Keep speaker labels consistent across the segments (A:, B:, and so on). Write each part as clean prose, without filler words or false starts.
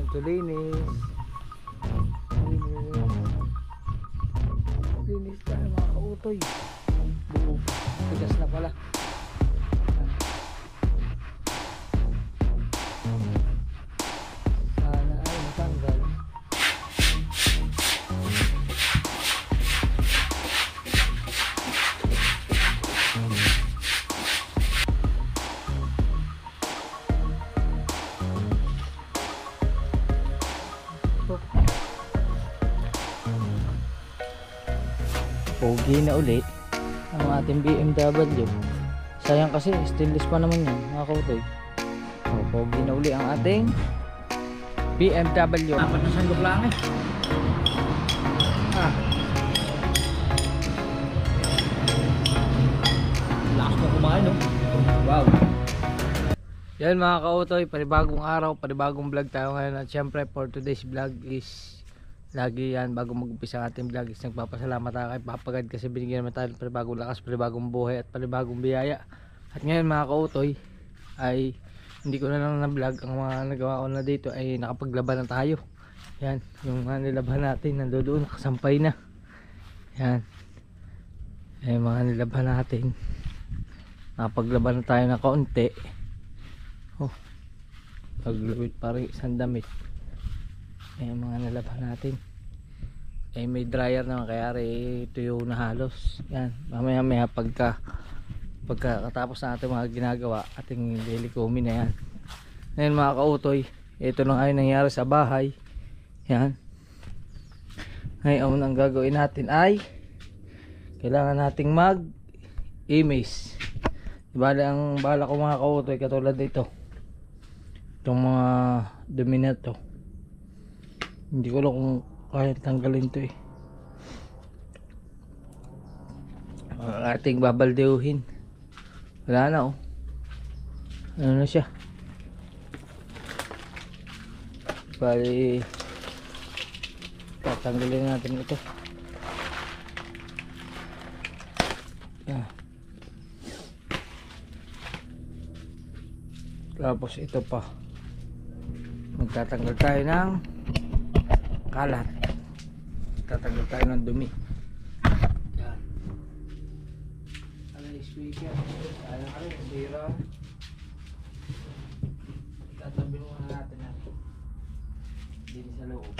A: Ito linis. Linis tayo mga kautoy. Buo. Tigas na pala. Sana ay matanggal. Pogi na uli ang ating BMW. Sayang kasi stainless pa naman yan mga kautoy. Pogi na uli ang ating BMW. Apat na sandok lang eh. Lakas mo kumain no. Wow. Yan mga kautoy, panibagong araw, panibagong vlog tayo ngayon. At syempre for today's vlog is lagi yan bago mag-umpisa ang ating vlog is nagpapasalamat tayo kay Papa God kasi binigyan naman tayo ng panibagong lakas, panibagong buhay at panibagong biyaya. At ngayon mga kautoy ay hindi ko na lang na-vlog, ang mga nagawa ko na dito ay nakapaglaban na tayo. Yan, yung mga nilaban natin nandoon, nakasampay na. Yan, ay mga nilaban natin, nakapaglaban na tayo na kaunti. Paglawit pa rin isang damit. Ayan mga nalaban natin. Eh may dryer naman kaya tuyo na halos. Yan, mamaya maya pagkatapos na ating mga ginagawa, ating daily commune na yan. Ngayon mga kautoy, ito lang ay nangyari sa bahay. Yan. Ngayon ang gagawin natin ay kailangan nating mag-image. Bale ang bala ko mga kautoy katulad dito. Itong mga dumi na to, hindi ko lang kung kaya tanggalin to eh. Ating babaldeuhin. Wala na oh. Ano na siya. Bali tatanggalin natin ito. Tapos ito pa, magtatanggal tayo ng kalat, tatanggal tayo ng dumi. Yan. Ano yung speaker? Ano yung bira? Tatabi muna natin natin dito sa loob.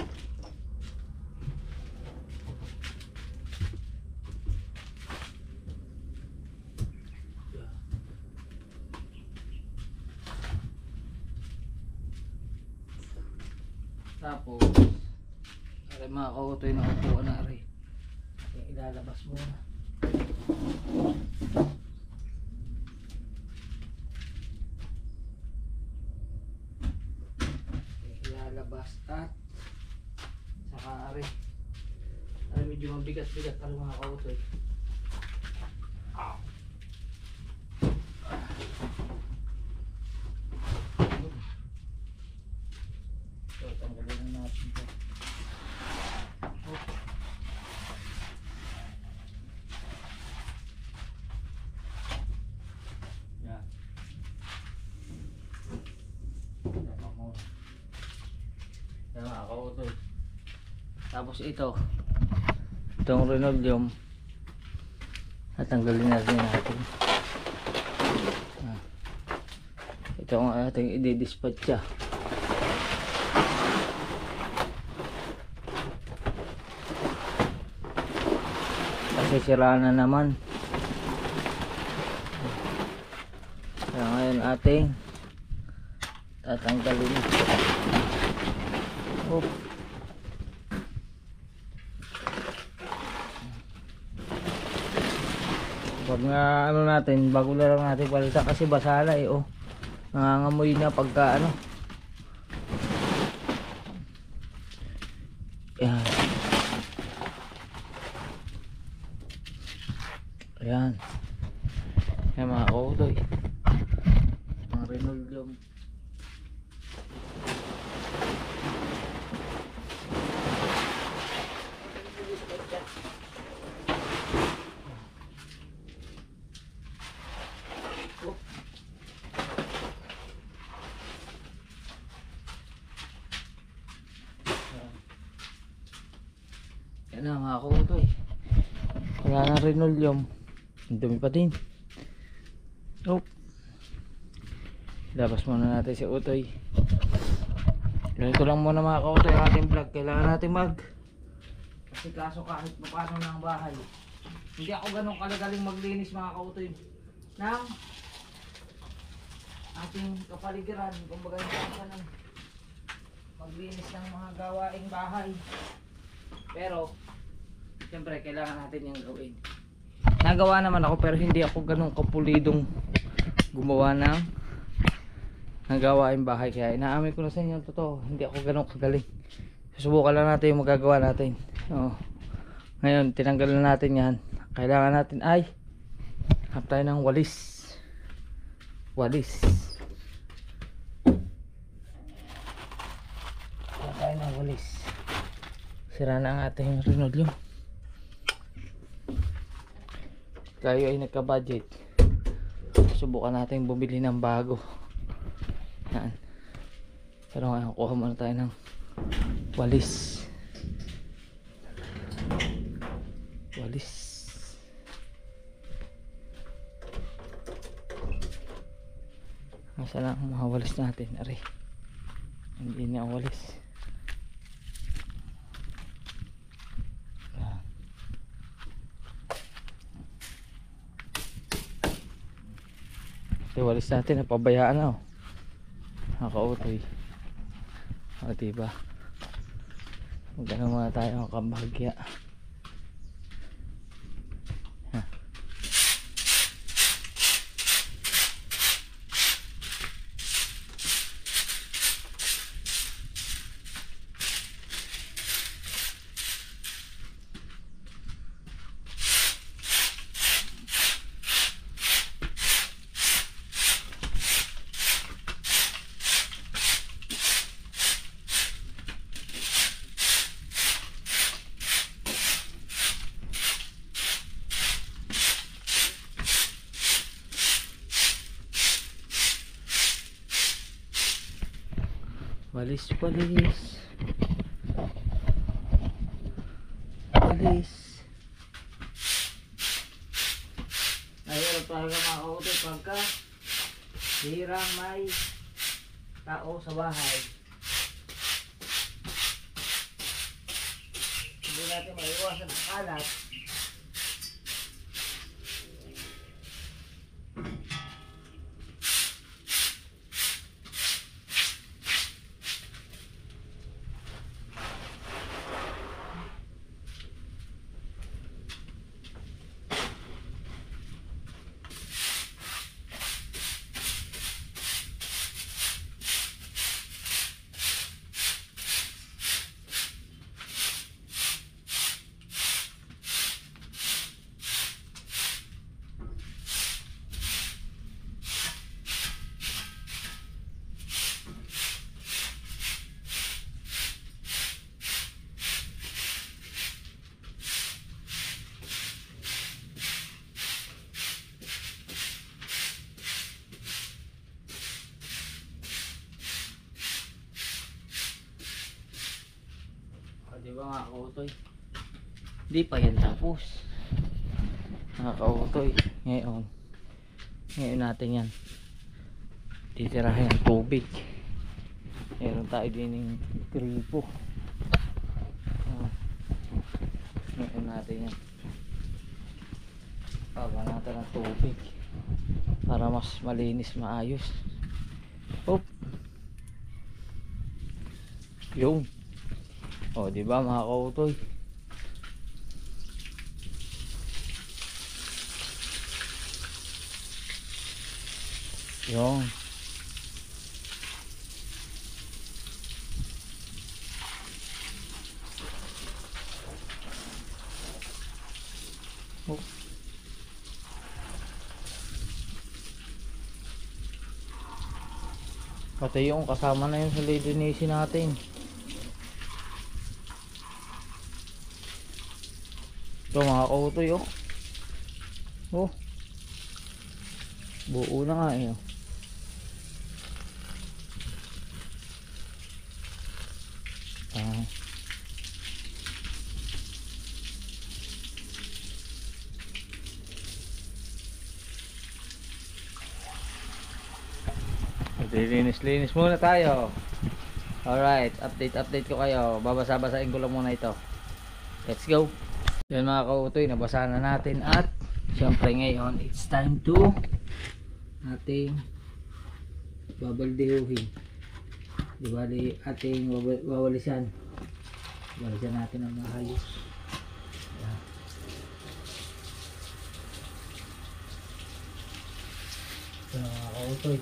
A: Tapos ay mga kautoy na upuan na rin, ilalabas muna. Ilalabas at saka rin ay medyo mabigat-bigat ang mga kautoy. Tapos itong Renoleum tatanggalin natin. Ito ang ating i-dispatcha. Kasi sira na naman. Kaya ngayon ating tatanggalin. Pag nga ano natin, bago na lang natin palitan kasi basala eh oh. Nangangamoy na pagka ano. Yan. Ayan. Yan mga kautoy. Mga Renoleum. Yan na mga kautoy. Wala na linoleum. Ang dumi pa din. Oh. Labas muna natin si Utoy. Ganito lang muna mga kautoy ang ating vlog. Kailangan natin kasi kaso kahit paano ng bahay. Hindi ako ganun kalagaling maglinis mga kautoy ng ating kapaligiran. Kumbaga yung maglinis ng mga gawaing bahay. Pero siyempre kailangan natin yung gawin. Nagawa naman ako pero hindi ako ganun kapulidong gumawa ng gawaing bahay. Kaya inaamin ko na sa inyo totoo, hindi ako ganun kagaling. Susubukan lang natin yung magagawa natin. Ngayon tinanggal na natin yan. Kailangan natin ay hanap tayo ng walis. Hanap tayo ng walis. Sira na ang ating linoleum. Tayo ay nagka-budget. Subukan natin bumili ng bago. Yan. Pero ngayon kuha muna tayo ng walis. Masa lang ang mga walis natin. Aray. Hindi na ang walis. Walis natin napabayaan na. Nakautoy. Diba? Magano muna tayo ang kabahagya. Walis. Ayun talaga mga kautoy pagka hirang may tao sa bahay. Hindi natin maiwasan ang kalat. Diba mga kautoy? Di pa yan tapos mga kautoy. Ngayon natin yan titirahin ang tubig. Meron tayo din ng gripo. Ngayon natin yan paba natin ang tubig para mas malinis, maayos. Oop. Yung di ba mga kautoy? Yung pati yung kasama na yung sa lilinisin natin. Ito mga kautoy buo na nga Linis muna tayo. Alright, update ko kayo. Babasa-basain ko lang muna ito. Let's go. Yan mga kautoy, nabasa na natin. At syempre ngayon, it's time to ating babaldehuhin. Di bali ating wawalisan. Wawalisan natin ang maayos. Yan. Ito na mga kautoy.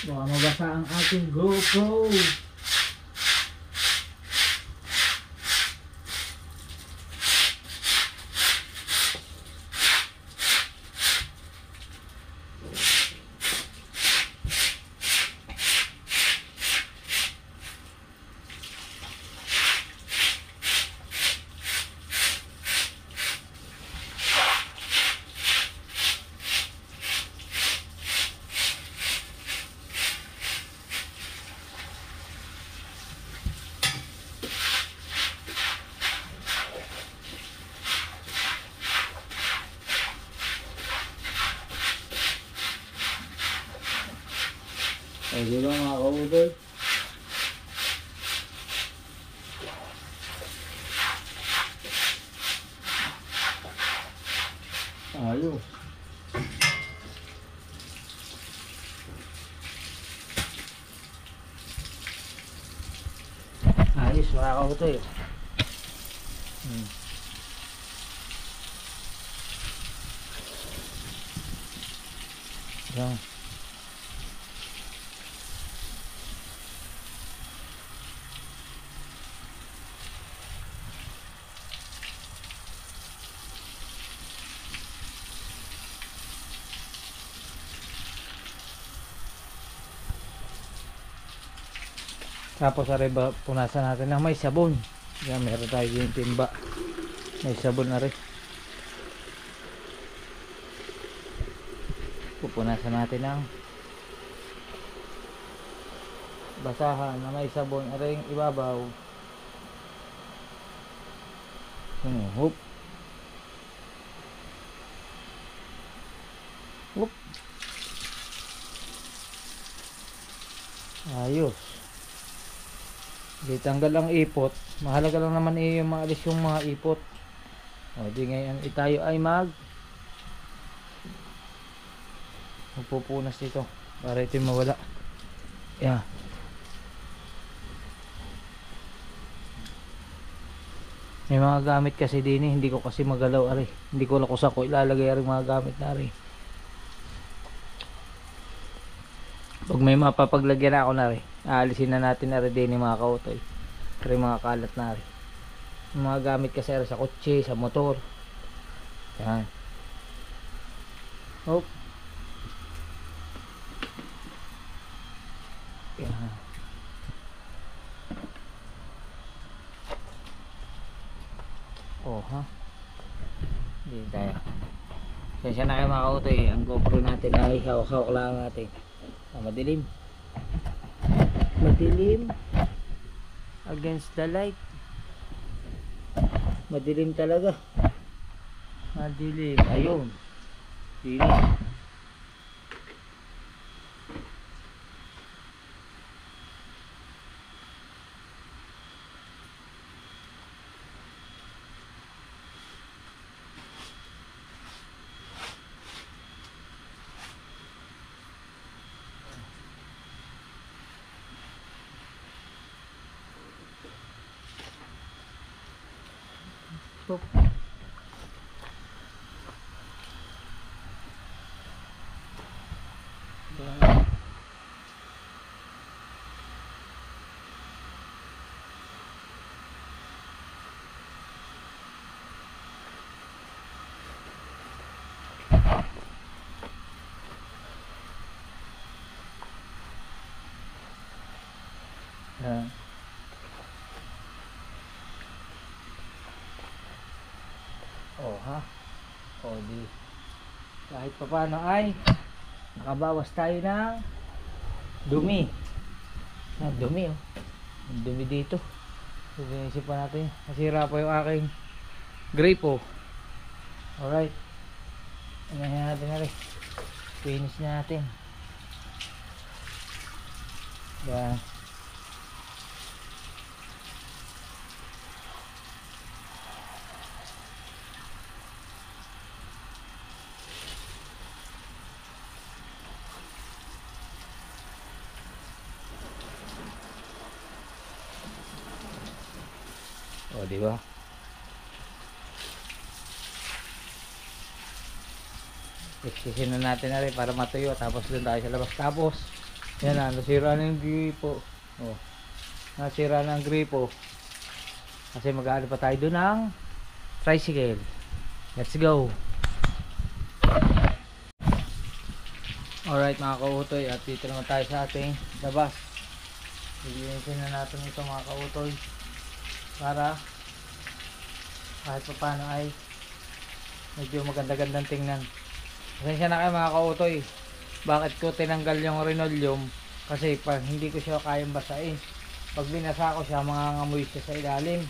A: Baka mabasa ang ating GoPro. Ay, di ba mga kaudol? Ayos. Ayos mga kaudol. Yan. Tapos ariba punasan natin ng may sabon. Yan, meron tayo yung timba. May sabon na rin. Pupunasan natin ng basahan na may sabon aring ibabaw. Hup. Hup. Ayos. Di tanggal ang ipot. Mahalaga lang naman maalis yung mga ipot. O di ngayon tayo ay magpupunas dito para ito mawala. Yeah. May mga gamit kasi din hindi ko kasi magalaw ari. Hindi ko lang kusa ko ilalagay ang mga gamit na ari. Pag may mapapaglagyan ako na rin, aalisin na natin na rin din yung mga kautoy. Pero mga kalat na rin. Yung mga gamit kasi rin sa kotse, sa motor. Yan. Hop. Yan. Oh ha. Hindi tayo. Sensya na kayo mga kautoy. Ang GoPro natin ay hawak-hawak lang natin. Madilim against the light, madilim talaga, madilim. Ayun, finish. Oh ha. Oh di. Kahit pa paano ay nakabawas tayo ng dumi. Dumi oh. Ang dumi dito. So dinisipan natin. Nasira pa yung aking grape oh. Alright. Inahin natin na rin. Finish na natin. Yan. O, di ba? Iksisin na natin na rin para matuyo. Tapos doon tayo sa labas. Tapos, yan na, nasira na yung gripo. O, nasira na ang gripo. Kasi mag-aano pa tayo doon ng tricycle. Let's go! Alright mga kautoy, at dito naman tayo sa ating labas. Lilinisin na natin ito mga kautoy para kahit pa paano ay medyo maganda-gandang tingnan. Pasensya na kayo mga kautoy, bakit ko tinanggal yung linoleum? Kasi pag hindi ko siya kayang basain, pag binasa ko siya mangangamoy siya sa ilalim.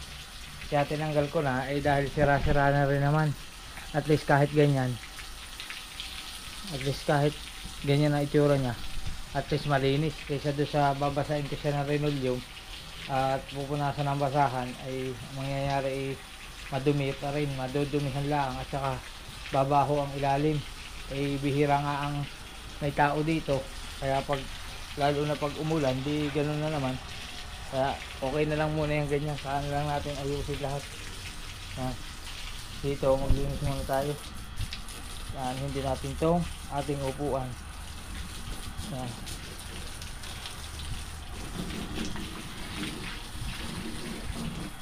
A: Kaya tinanggal ko na dahil sira-sira na rin naman. At least kahit ganyan, na itsura niya, at least malinis kaysa doon sa babasahin ko siya ng linoleum at pupunasan ng basahan ay mangyayari madumi pa rin, madudumihan lang at saka babaho ang ilalim. Bihira nga ang may tao dito, kaya pag lalo na pag umulan di ganoon na naman, kaya okay na lang muna yung ganyan. Saan lang natin ayusin lahat. Dito maglinis muna tayo. Hindi natin tong ating upuan. Yan.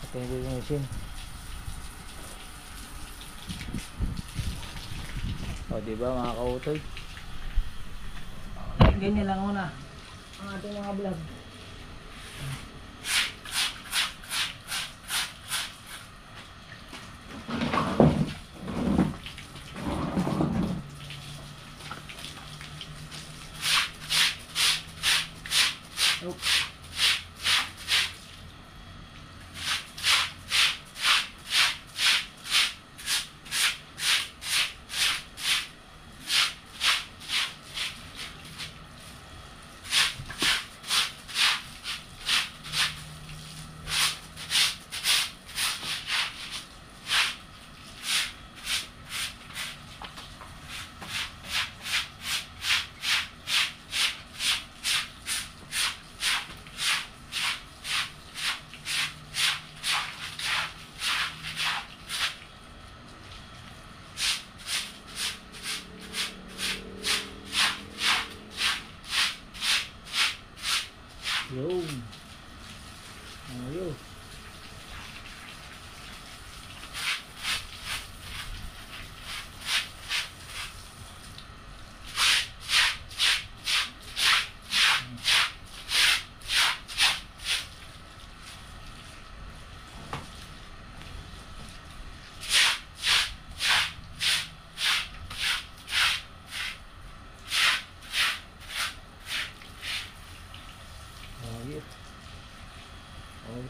A: Ito yung linisin. O diba mga kautoy, ganyan lang muna ang ating mga vlog. Yun. Ayun.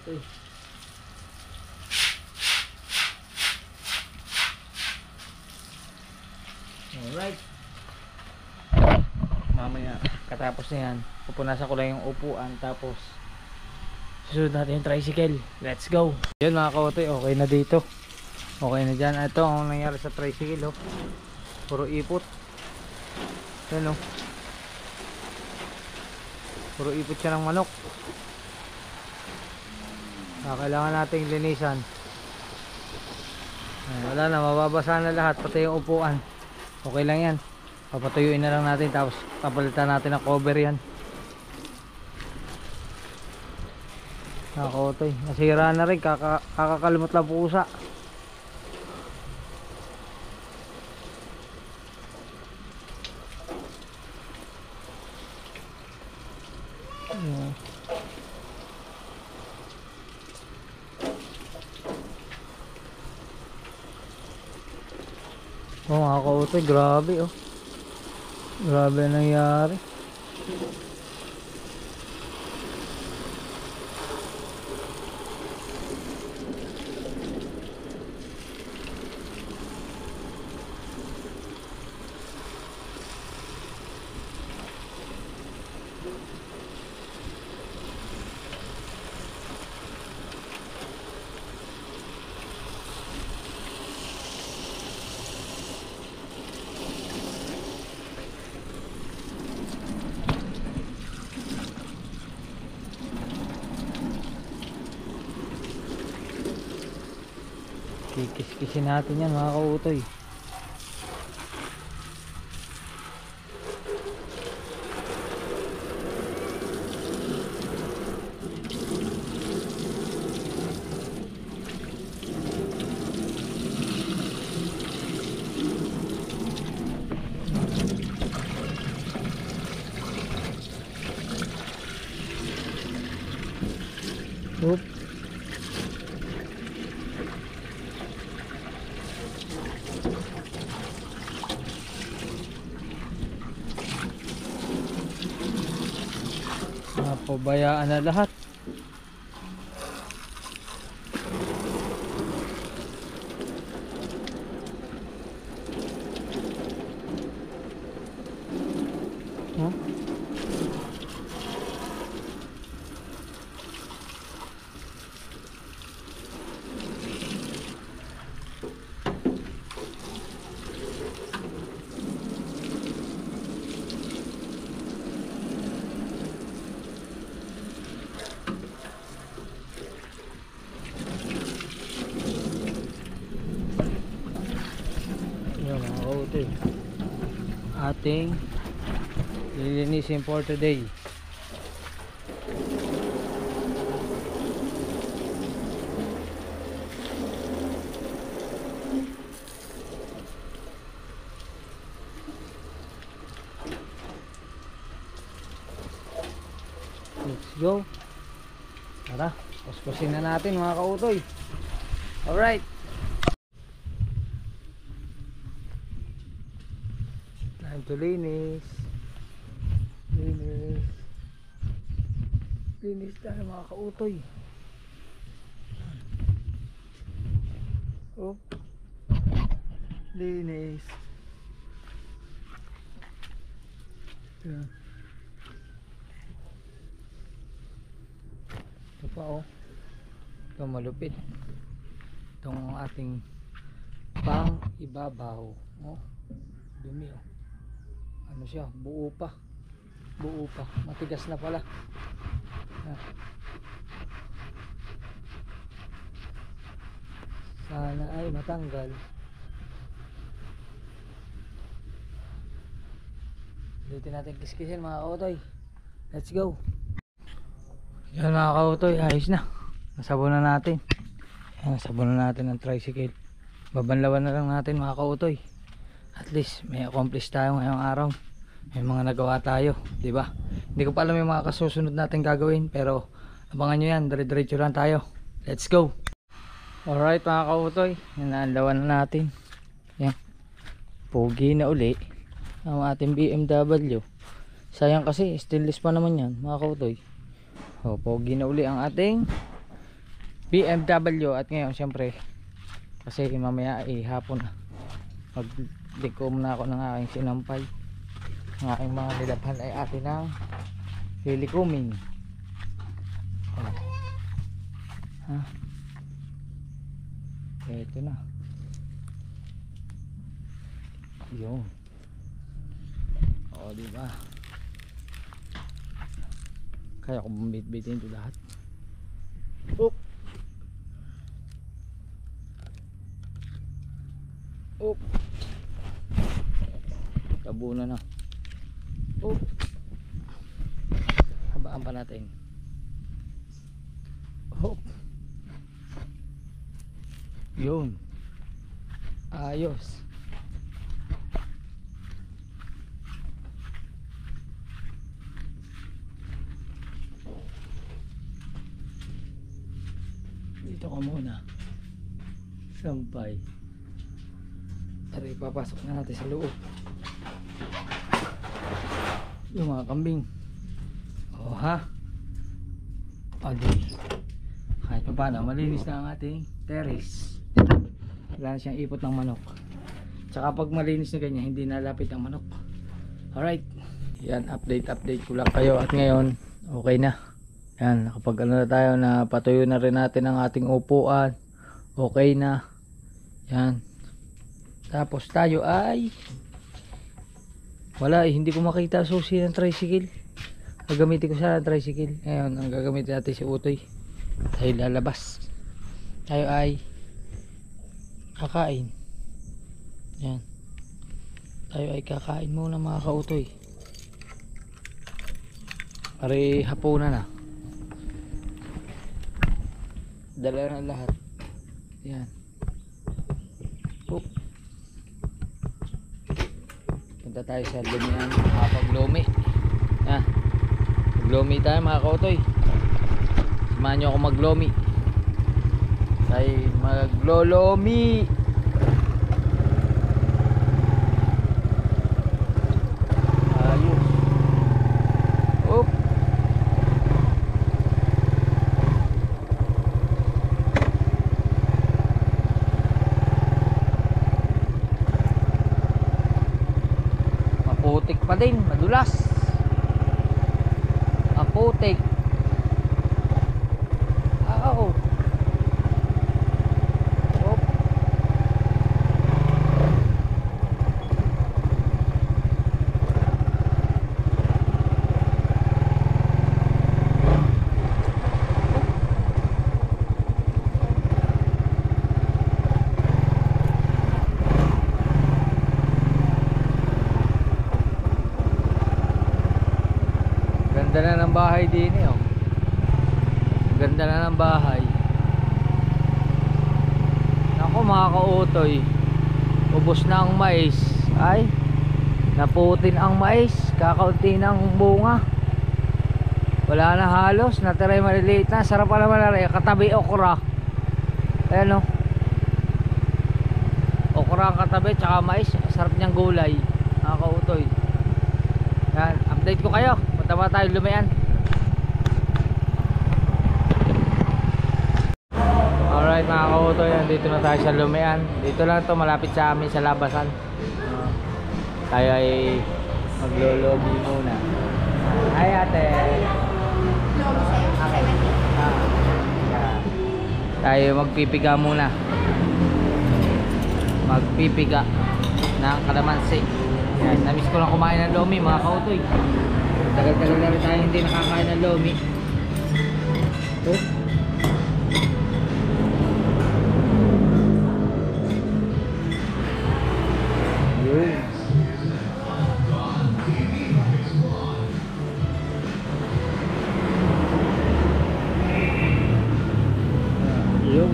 A: Okay. Alright. Mamaya katapos na yan, pupunasan ko lang yung upuan, tapos susunod natin yung tricycle. Let's go. Yun mga kautoy, okay na dito. Okay na dyan. Ito ang nangyari sa tricycle oh. Puro ipot. Yan oh. Puro ipot siya ng manok. Kailangan nating linisan. Wala na, mababasa na lahat, pati yung upuan. Okay lang yan, papatuyuin na lang natin, tapos papalitan natin ang cover yan. Nakautoy, nasira na rin, kakakalimot lang pusa. Oh mga kautoy, grabe oh. Grabe ang nangyari. Kikis-kisin natin yan mga kautoy. Oop. Napabayaan na lahat. Huh? Yan mga kautoy, ating lilinisin for today. Let's go. Tara, kuskusin na natin mga kautoy. Alright. Time to linis. Linis. Linis tayo mga kautoy. Oop. Linis. Yan. Ito pa oh. Ito malupit. Itong ating pang ibabaw. Oh. Dumi oh. Ano siya? Buo pa. Buo pa. Matigas na pala. Sana ay matanggal. Dito natin kiskisin mga kautoy. Let's go. Yan mga kautoy, ayos na. Nasabunan natin. Yan, nasabunan natin ang tricycle. Babanlawan na lang natin mga kautoy. At least may accomplish tayo ngayong araw. May mga nagawa tayo, di ba? Hindi ko pa alam yung mga kasusunod natin gagawin, pero abangan nyo yan, dire-diretso lang tayo. Let's go. Alright mga kautoy, nanlawan na natin. Yan. Pogi na uli ang ating BMW. Sayang kasi stainless pa naman yan mga kautoy. Oh, pogi na uli ang ating BMW. At ngayon syempre kasi mamaya hapon na, magliko muna ako ng aking sinampay. Ang aking mga nilabhan ay atin ng lilikuming. Oh. Ha? Ito na. Yun. O diba, kaya ko bumit-bitin ito lahat. Oop. Oop. Tabunan na. Oop. Habaan pa natin. Oop. Yun. Ayos. Dito ka muna. Sampay. Tara, ipapasok na natin sa loob yung mga kambing. Oh ha, adi kahit pa paano malinis na ang ating terrace, wala na siyang ipot ng manok. Tsaka pag malinis na ganyan, hindi nalapit ang manok. Alright, yan, update ko lang kayo. At ngayon okay na yan, nakapag ano na tayo, na patuyo na rin natin ang ating upuan. Okay na yan. Tapos tayo ay wala hindi ko makita susi ng tricycle. Gagamitin ko sana ng tricycle. Ngayon ang gagamitin natin si Utoy. Tayo lalabas, tayo ay kakain. Yan, tayo ay kakain muna mga kautoy. Pare hapunan na, dala na lahat. Yan, punta tayo sa lumian, makapaglomi. Yan, maglomi tayo mga kautoy. Samahan nyo ako maglomi. Tayo maglolomi. Maputik pa din, madulas. Maputik. Oh. Ganda na ng bahay din eh, oh. Ganda na ng bahay. Ako mga kautoy, ubos na ang mais. Ay, naputin ang mais, kakaunti ng bunga. Wala na halos, natira yung maliliit na. Sarap pala malari, katabi okra. Ayan o, okra ang katabi, tsaka mais. Sarap niyang gulay mga kautoy. Yan, update ko kayo. Punta ba tayo lumian? Alright mga kautoy, dito na tayo sa lumian. Dito lang to, malapit sa amin sa labasan. Tayo ay maglolobi muna. Hi ate. Tayo magpipiga muna. Magpipiga ng kalamansi. Yan, namiss ko lang kumain ng lomi mga kautoy. Tagal-tagal na rin tayo hindi nakakain ng lomi. Oh. Yun. Yun.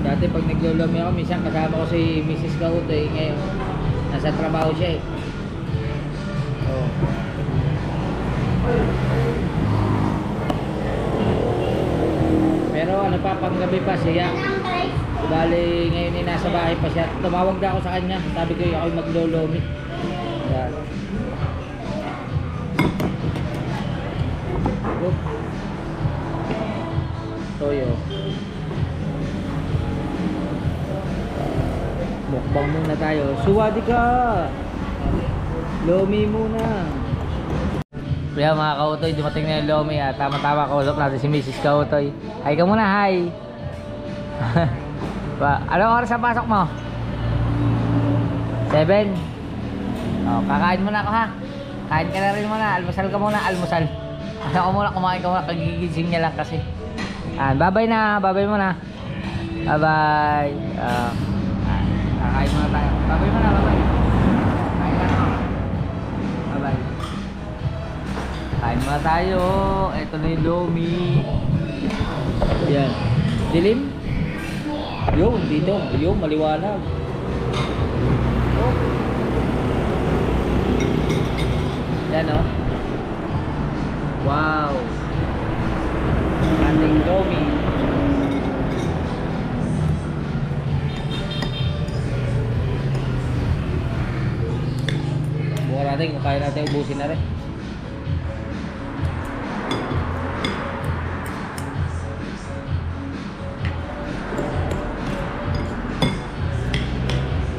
A: Dati pag naglolomi ako, minsan kasama ko si Mrs. Kautoy. Ngayon, nasa trabaho siya eh. Oh. Pero ano pa, panggabi pa siya. Bali ngayon ay nasa bahay pa siya. Tumawag na ako sa kanya. Sabi ko ako'y maglolomi. Yan. Toyo. Mukbang muna tayo. Suwadi ka! Lomi muna. Kaya mga kautoy, dumating na yung lomi. Tama-tama kausap natin si Mrs. Kautoy. Hi ka muna, hi! Anong oras ang pasok mo? 7? Oh, kakain muna ako ha. Kain ka na rin muna. Almusal ka muna. Almusal. Ano ko muna, kumain ka muna. Kagigising niya lang kasi. Bye-bye na. Bye-bye muna. Bye-bye. Kakain muna tayo. Bye-bye muna. Bye-bye. Kain ka na. Bye-bye. Kain muna tayo. Ito na yung lomi. Yan. Dilim? Yung dito, yung maliwanag. Oh. Yan o. Wow. Ating lomi. natin kung kaya natin ubusin na rin.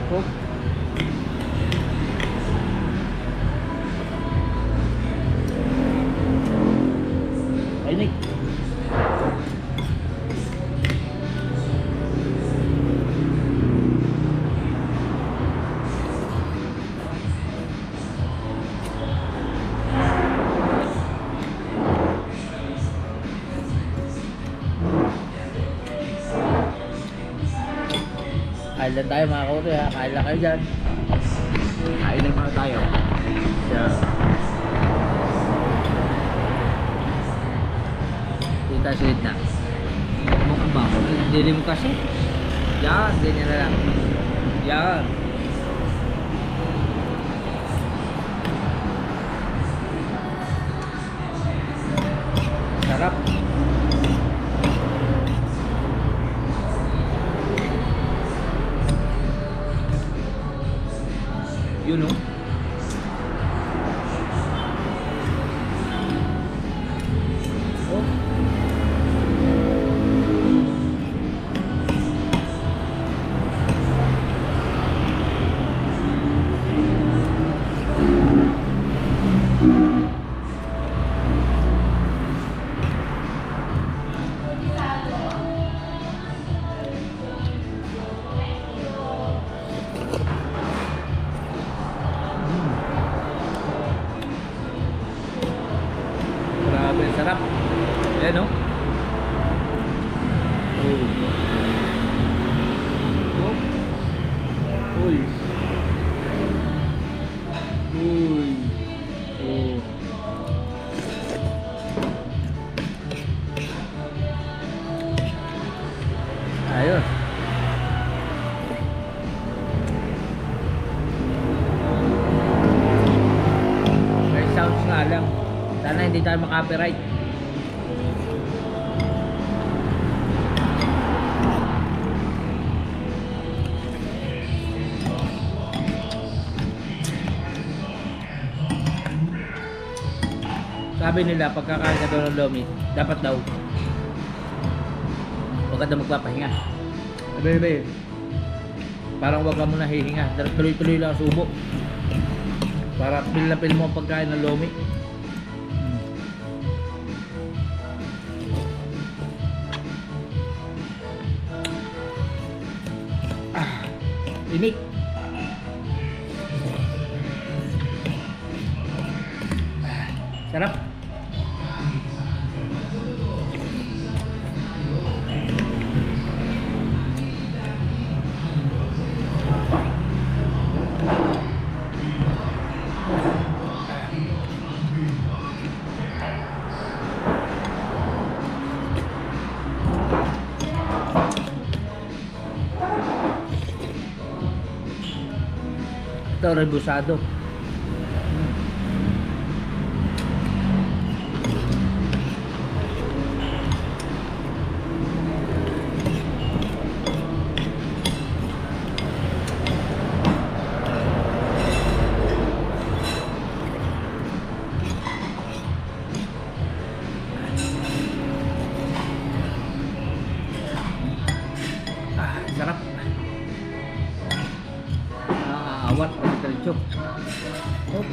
A: Oh. Ayun. Kain lang tayo mga kautoy ha. Kain lang kayo dyan.
B: Kain lang muna tayo. Yeah.
A: Dito tayo sa gitna. Mukbang. Dili mo kasi. Yan. Ganyan na lang. Yan. Sarap. Yun oh. Oh. Grabe, sarap. Ayan o. Uy. Uy. Oh. Ayos. May sounds nga lang. Sana hindi tayo makapiright. Sabi nila pagkakain ka daw ng lomi, dapat daw huwag ka daw magpapahinga. Sabi, parang huwag ka muna hihinga, tuloy-tuloy lang subo para pil mo ang pagkain ng lomi. Init. Sarap. Ito, rebusado. Sarap. Awat ang diretso. Oh.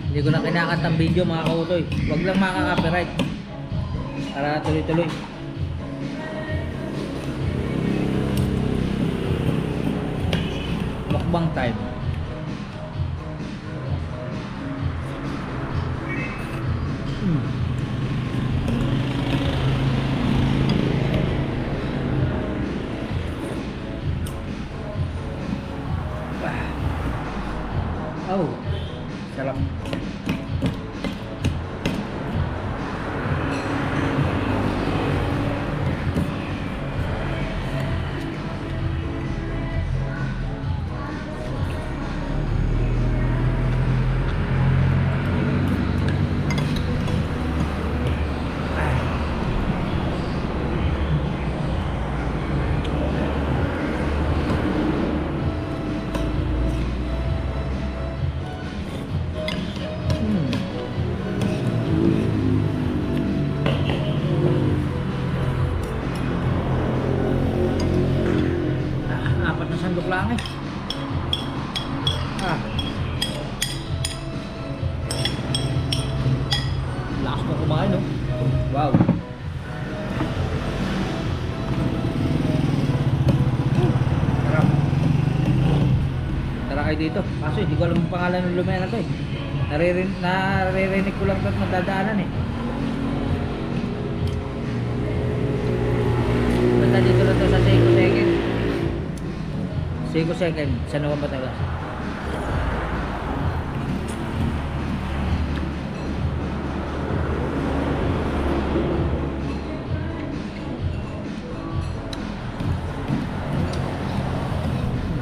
A: Hindi ko na kinakat ang video mga kautoy. Huwag lang makaka-copyright. Para tuloy-tuloy. Mukbang time. Oh, sarap. kumain, no? Wow. Sarap. Tara kayo dito. Kaso hindi ko alam ang pangalan ng lumayan na to eh. Naririnig ko lang ito at magdadaanan eh. Basta dito lang to sa Seiko Second. Seiko Second, sa Nuwang Batangas.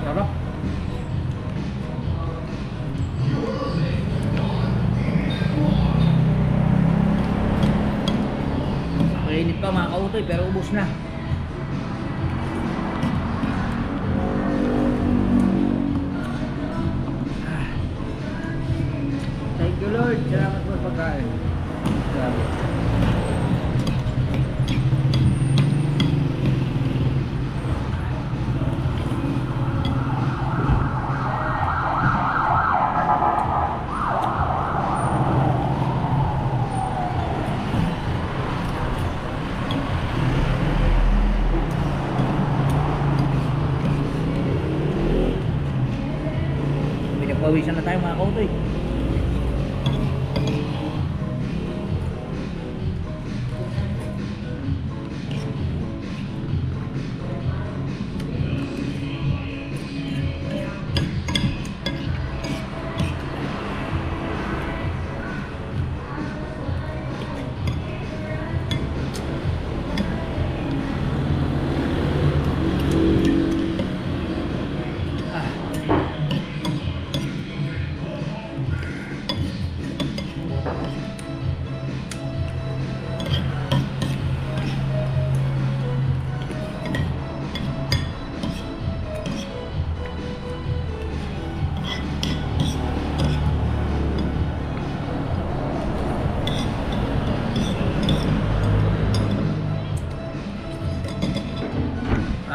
A: Sarap. Mainit pa mga kautoy pero ubos na. Thank you Lord. Salamat po sa pagkain. Salamat. Pinagpawisan na tayo mga kautoy.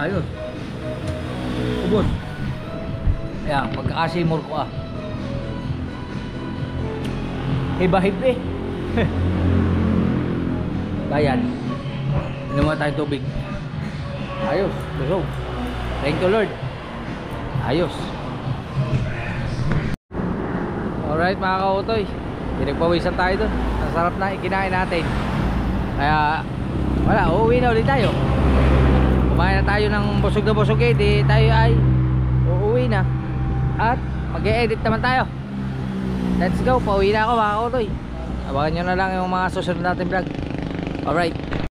A: Ayos. Ubos. Ayan, pagkakasimor ko ah. Hibahib eh. Bayan. Inom mo tayong tubig. Ayos. Busog. Thank you Lord. Ayos. Alright mga kautoy. Pinagpawisan tayo dun. Ang sarap na ikinain natin. Kaya wala, uuwi na ulit tayo. Kumain na tayo ng busog na busog eh. Di tayo ay uuwi na. At mag-e-edit naman tayo. Let's go, pauwi na ako mga kautoy. Abangan nyo na lang yung mga susunod natin vlog. Alright.